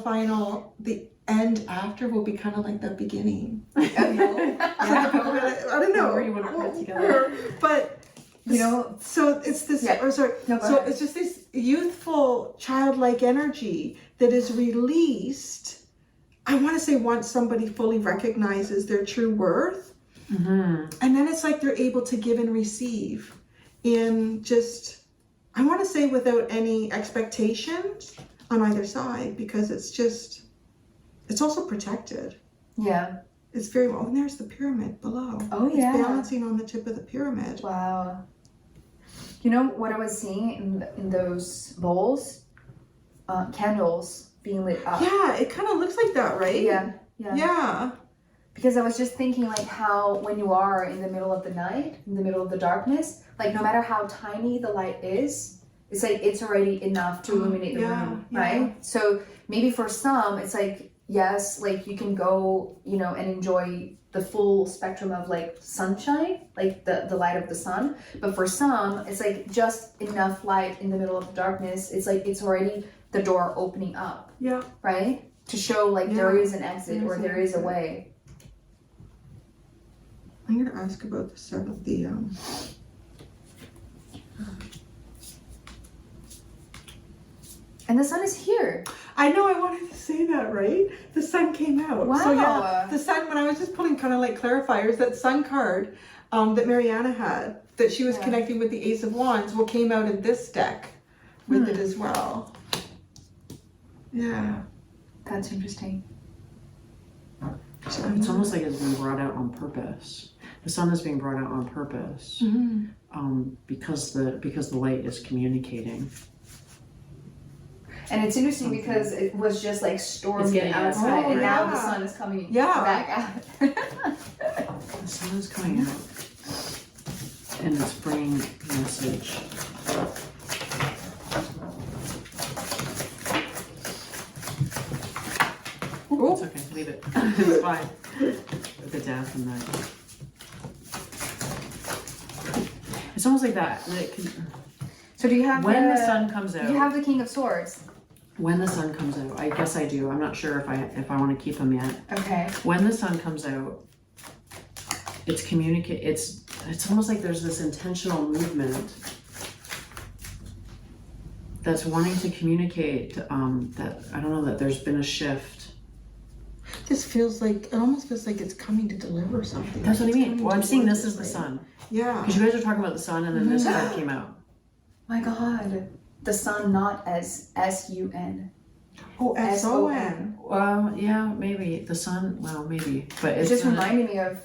the end after will be kind of like the beginning. Okay. I don't know. Where you want to put it together. But You know, so it's this. Yeah. Or sorry. No, go So ahead. it's just this youthful, childlike energy that is released. I want to say once somebody fully recognizes their true worth, Mm-hmm. and then it's like they're able to give and receive, in just, I want to say without any expectations on either side, because it's also protected. yeah. It's very well, and there's the pyramid below. Oh, It's yeah. balancing on the tip of the pyramid. Wow. You know what I was seeing in those bowls? Candles being lit up. Yeah, it kind of looks like that, right? Yeah. Yeah. Because I was just thinking like how when you are in the middle of the night, in the middle of the darkness, like no matter how tiny the light is, it's like it's already enough to illuminate the room, right? So maybe for some, it's like, yes, like you can go, and enjoy the full spectrum of like sunshine, like the light of the sun. But for some, it's like just enough light in the middle of the darkness. It's like it's already the door opening up, Yeah. right? To show like there is an exit or there is a way. I'm gonna ask about the And the sun is here. I know, I wanted to say that, right? The sun came out. Wow. So yeah, the sun, when I was just pulling kind of like clarifiers, that sun card that Mariana had, that she was connecting with the Ace of Wands, came out in this deck with it as well. Yeah. That's interesting. It's almost like it's being brought out on purpose. The sun is being brought out on purpose, because the light is communicating. And it's interesting because it was just like It's stormy getting outside, outside, and now yeah. the sun is coming Yeah. back out. The sun is coming out, and it's bringing message. Oh. It's okay, leave it. It's fine. The death and the. It's almost like that. So do you have When the sun comes out. Do you have the King of Swords? When the sun comes out, I guess I do. I'm not sure if I want to keep him yet. Okay. When the sun comes out, it's communicate. It's almost like there's this intentional movement that's wanting to communicate that I don't know, that there's been a shift. This feels like, it almost feels like it's coming to deliver something. That's what I It's mean. coming Well, I'm seeing towards this as us, the right? sun Yeah. because you guys are talking about the sun, and then this card came out. My God, the sun not as S-U-N. Oh, S-O-N. Well, yeah, maybe the sun. Well, maybe, but It it's just reminded me of.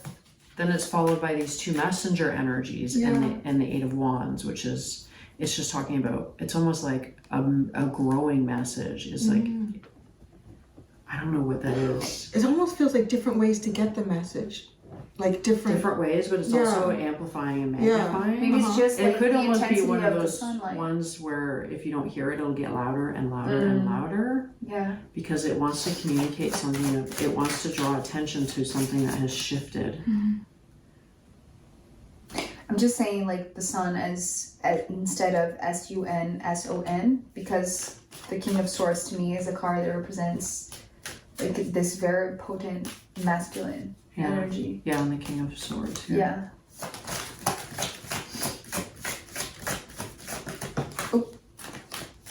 then it's followed by these two messenger energies and the Eight of Wands, which is, it's just talking about, it's almost like a growing message. It's like, I don't know what that is. It almost feels like different ways to get the message. Like different Ways, but it's also amplifying and Yeah. magnifying. Maybe it's just It like could the almost be intensity one of the those sunlight. ones where if you don't hear it, it'll get louder and louder and louder, Yeah. because it wants to communicate something. It wants to draw attention to something that has shifted. I'm just saying like the sun as instead of S-U-N, S-O-N, because the King of Swords to me is a card that represents like this very potent masculine energy. Yeah, and the King of Swords. Yeah. Oh.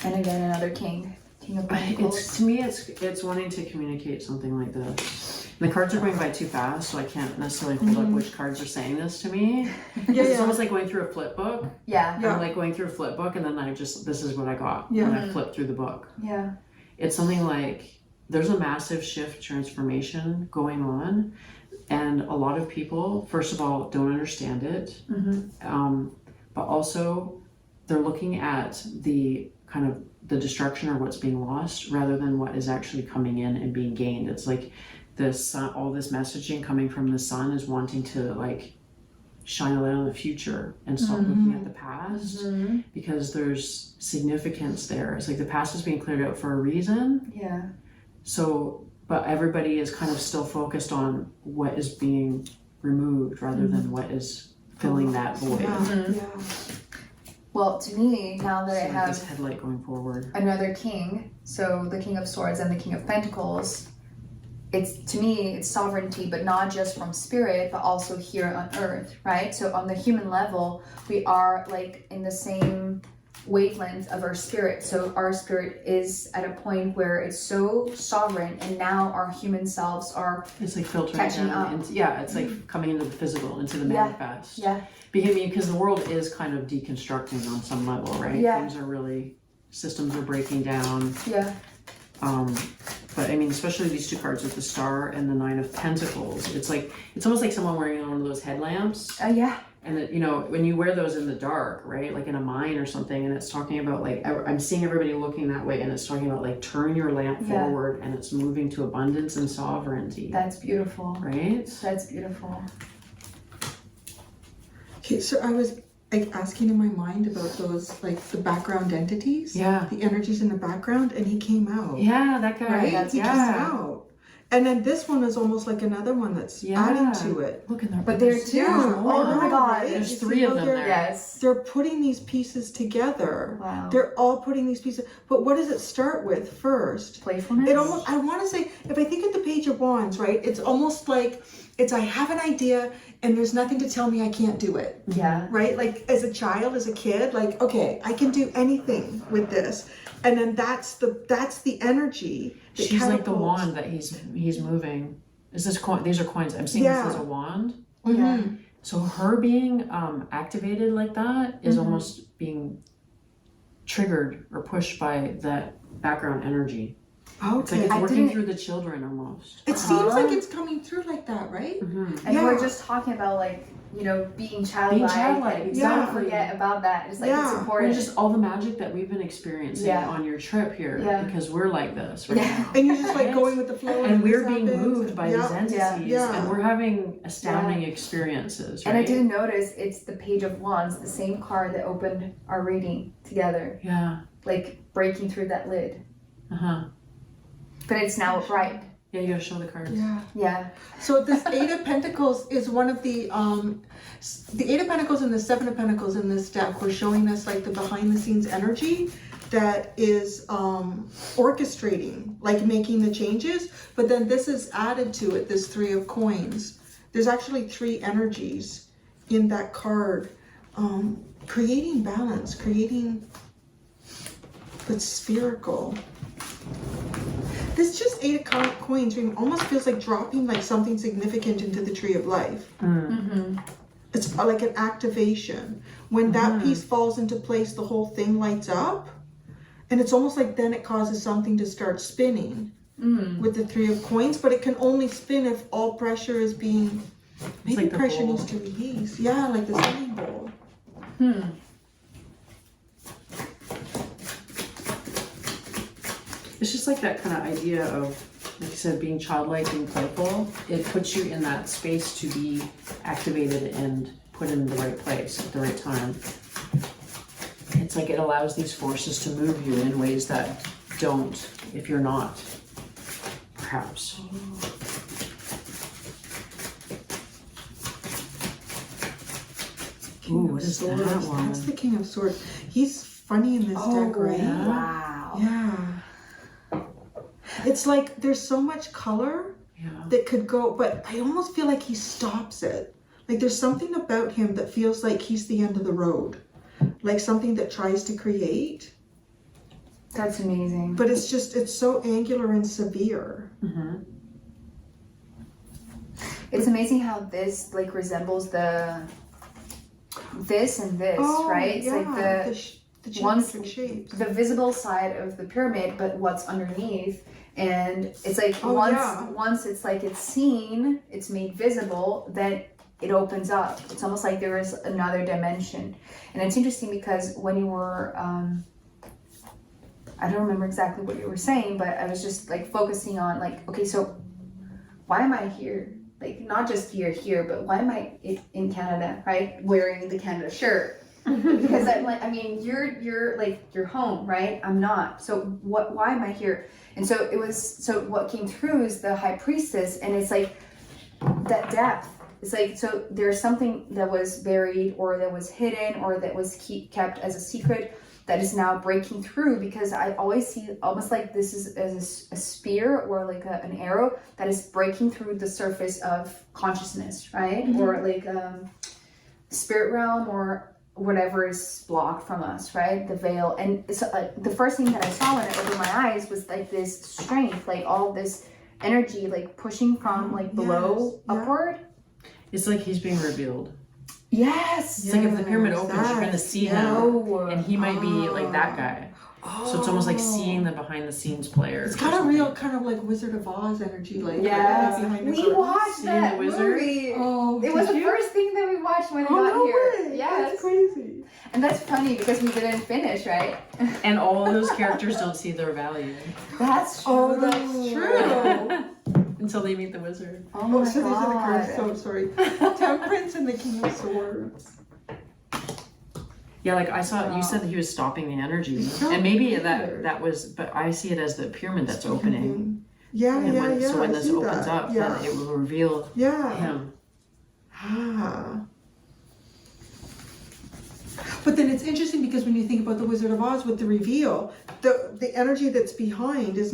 And again, another king. King of Pentacles. It's, to me, it's wanting to communicate something like this. And the cards are going by too fast, so I can't necessarily hold up which cards are saying this to me. It's almost like going through a flip book. Yeah. Yeah. I'm like going through a flip book, and then this is what I got. Yeah. And I flip through the book. Yeah. It's something like there's a massive shift, transformation going on, and a lot of people, first of all, don't understand it, but also they're looking at the kind of the destruction or what's being lost rather than what is actually coming in and being gained. It's like the sun, all this messaging coming from the sun is wanting to like shine a light on the future and stop looking at the past, because there's significance there. It's like the past is being cleared out for a reason. Yeah. So, but everybody is kind of still focused on what is being removed rather than what is filling that void. Yeah. Well, to me, now that I So have this headlight going forward. another king, so the King of Swords and the King of Pentacles, it's, to me, it's sovereignty, but not just from spirit, but also here on earth, right? So on the human level, we are like in the same wavelength of our spirit. So our spirit is at a point where it's so sovereign, and now our human selves are It's like filtering catching down up. into, yeah, it's like coming into the physical, into the Yeah. manifest. Yeah. Because the world is kind of deconstructing on some level, right? Yeah. Things are really, systems are breaking down. Yeah. But I mean, especially these two cards with the Star and the Nine of Pentacles. It's like, it's almost like someone wearing one of those headlamps. Yeah. And that, you know, when you wear those in the dark, right? Like in a mine or something, and it's talking about like, I'm seeing everybody looking that way, and it's talking about like, turn your lamp Yeah. forward, and it's moving to abundance and sovereignty. That's beautiful. Right? That's beautiful. Okay, so I was like asking in my mind about those, like the background entities. Yeah. The energies in the background, and he came out. Yeah, that guy. Right? That's- He came yeah. out. And then this one is almost like another one that's Yeah. adding to it. Look in there. But there too. all Oh my God. right? There's You 3 see of how them they're- there. Yes. They're putting these pieces together. Wow. They're all putting these pieces. But what does it start with first? Playfulness. It almost, I want to say, if I think of the Page of Wands, right? It's almost like, I have an idea and there's nothing to tell me I can't do it. Yeah. Right? Like as a child, as a kid, like, okay, I can do anything with this. And then that's the energy. that She's like the catapults. wand that he's moving. Is this coin? These are coins. I'm seeing Yeah. this as a wand. Mhm. So her being activated like that is Mm-hmm. almost being triggered or pushed by that background energy. It's like Okay. it's I working didn't- through the children almost. It seems like it's coming through like that, right? And Yeah. we're just talking about like, you know, being childlike. childlike, and exactly. Don't forget about that. It's like Yeah. it's Or important. just all the magic that we've been experiencing Yeah. on your trip here, Yeah. because we're like this right Yeah. now. And you're just like Right? going with the flow. And we're this being happens, moved by yeah. these entities, Yeah. and we're having astounding experiences. Right? And I didn't notice it's the Page of Wands, the same card that opened our reading together, Yeah. like breaking through that lid. Uh huh. But it's now upright. Yeah, you gotta show the cards. Yeah. Yeah. So this Eight of Pentacles is one of the Eight of Pentacles and the Seven of Pentacles in this deck were showing us like the behind the scenes energy that is orchestrating, like making the changes. But then this is added to it, this Three of Coins. There's actually 3 energies in that card, creating balance, creating the spherical. This just Eight of Coins almost feels like dropping like something significant into the Tree of Life. Mm-hmm. It's like an activation. When that piece falls into place, the whole thing lights up. And it's almost like then it causes something to start spinning with the Three of Coins. But it can only spin if all pressure is being... Maybe like the pressure bowl. needs to release. Yeah, like the singing bowl. It's just like that kind of idea of, like you said, being childlike and playful. It puts you in that space to be activated and put in the right place at the right time. It's like it allows these forces to move you in ways that don't if you're not, perhaps. King Ooh, of what is that Swords. one? That's the King of Swords. He's funny in this deck, right? yeah. Wow. Yeah. It's like there's so much color Yeah. that could go, but I almost feel like he stops it. Like there's something about him that feels like he's the end of the road. Like something that tries to create, That's amazing. but it's so angular and severe. Mm-hmm. It's amazing how this like resembles this and this, right? It's like the once- geometric shapes. the visible side of the pyramid, but what's underneath. And it's like Oh, yeah. once it's like it's seen, it's made visible, then it opens up. It's almost like there is another dimension. And it's interesting because when you were I don't remember exactly what you were saying, but I was just like focusing on like, okay, so why am I here? Like not just here, but why am I in Canada, right? Wearing the Canada shirt. Because I'm like, I mean, you're like you're home, right? I'm not. So why am I here? And so what came through is the High Priestess, and it's like that depth, It's like, so there's something that was buried or that was hidden or that was kept as a secret that is now breaking through, because I always see almost like this is as a spear or like an arrow that is breaking through the surface of consciousness, right? Or like spirit realm or whatever is blocked from us, right? The veil. And so the first thing that I saw when I opened my eyes was like this strength, like all this energy, like pushing from like below upward. It's like he's being revealed. Yes. It's like if the pyramid opens, you're gonna see him, and he might be like that guy. So it's almost like seeing the behind the scenes player. It's kind of real, kind of like Wizard of Oz energy, like Yes. behind the We curtain. watched Seeing that the wizard? movie. Oh, It was did the you? first thing that we watched when we Oh, got no here. way. Yes. That's crazy. And that's funny because we didn't finish, right? And all of those characters don't see their value That's true. Oh, that's true. until they meet the wizard. Oh my So these are the god. cards. So sorry. Temperance and the King of Swords. Yeah, like I saw, you said that he was stopping the energy, It's so and maybe weird. that was, but I see it as the pyramid that's opening. Yeah, And yeah, when, yeah. so when I this see opens that. up, yeah, then it will reveal yeah. him. Ah. But then it's interesting because when you think about the Wizard of Oz with the reveal, the energy that's behind is not